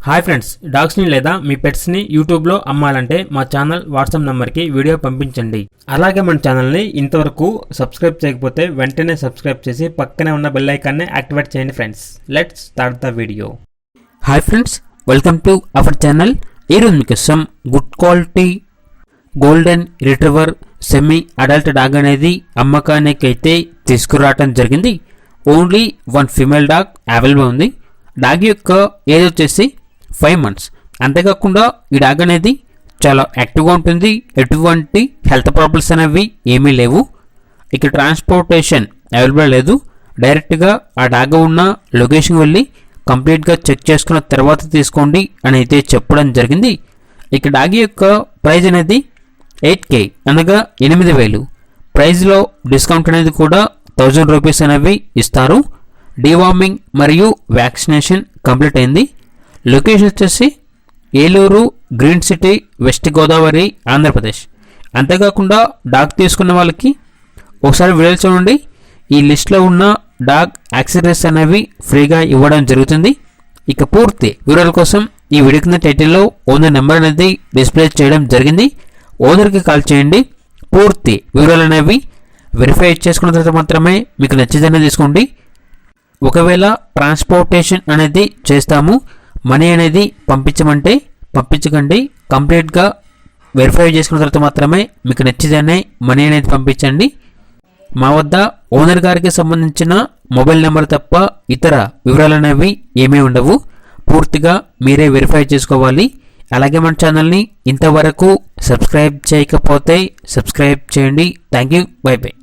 Hi friends, డాగ్స్ని లేదా మీ పెట్స్ని యూట్యూబ్లో అమ్మాలంటే మా ఛానల్ వాట్సాప్ నెంబర్కి వీడియో పంపించండి. అలాగే మన ఛానల్ని ఇంతవరకు సబ్స్క్రైబ్ చేయకపోతే వెంటనే సబ్స్క్రైబ్ చేసి పక్కనే ఉన్న బెల్ ఐకాన్ని యాక్టివేట్ చేయండి friends. Let's start the video. Hi friends, welcome to our channel. ఈరోజు మీకు some good quality golden retriever semi adult dog అనేది అమ్మకానికి అయితే తీసుకురావడం జరిగింది. Only one female dog available ఉంది. డాగ్ యొక్క ఏజ్ వచ్చేసి 5 months. అంతేకాకుండా ఈ డాగ్ అనేది చాలా యాక్టివ్గా ఉంటుంది. ఎటువంటి హెల్త్ ప్రాబ్లమ్స్ అనేవి ఏమీ లేవు. ఇక ట్రాన్స్పోర్టేషన్ అవైలబుల్ లేదు. డైరెక్ట్గా ఆ డాగ్ ఉన్న లొకేషన్ వెళ్ళి కంప్లీట్గా చెక్ చేసుకున్న తర్వాత తీసుకోండి అని అయితే చెప్పడం జరిగింది. ఇక డాగ్ యొక్క ప్రైజ్ అనేది 8K అనగా 8,000. ప్రైజ్లో డిస్కౌంట్ అనేది కూడా 1000 రూపీస్ అనేవి ఇస్తారు. డీవార్మింగ్ మరియు వ్యాక్సినేషన్ కంప్లీట్ అయింది. లొకేషన్ వచ్చేసి Eluru, green city, west Godavari, Andhra Pradesh. అంతేకాకుండా డాగ్ తీసుకున్న వాళ్ళకి ఒకసారి వీడియో చూడండి. ఈ లిస్ట్లో ఉన్న డాగ్ యాక్సెసరీస్ అనేవి ఫ్రీగా ఇవ్వడం జరుగుతుంది. ఇక పూర్తి వివరాల కోసం ఈ వీడియో కింద టైటిల్లో ఓనర్ నెంబర్ అనేది డిస్ప్లే చేయడం జరిగింది. ఓనర్కి కాల్ చేయండి. పూర్తి వివరాలు అనేవి వెరిఫై చేసుకున్న తర్వాత మాత్రమే మీకు నచ్చిందనే తీసుకోండి. ఒకవేళ ట్రాన్స్పోర్టేషన్ అనేది చేస్తాము, మనీ అనేది పంపించమంటే పంపించకండి. కంప్లీట్గా వెరిఫై చేసుకున్న తర్వాత మాత్రమే మీకు నచ్చితేనే మనీ అనేది పంపించండి. మా వద్ద ఓనర్ గారికి సంబంధించిన మొబైల్ నెంబర్ తప్ప ఇతర వివరాలు అనేవి ఏమీ ఉండవు. పూర్తిగా మీరే వెరిఫై చేసుకోవాలి. అలాగే మన ఛానల్ని ఇంతవరకు సబ్స్క్రైబ్ చేయకపోతే సబ్స్క్రైబ్ చేయండి. Thank you. By by.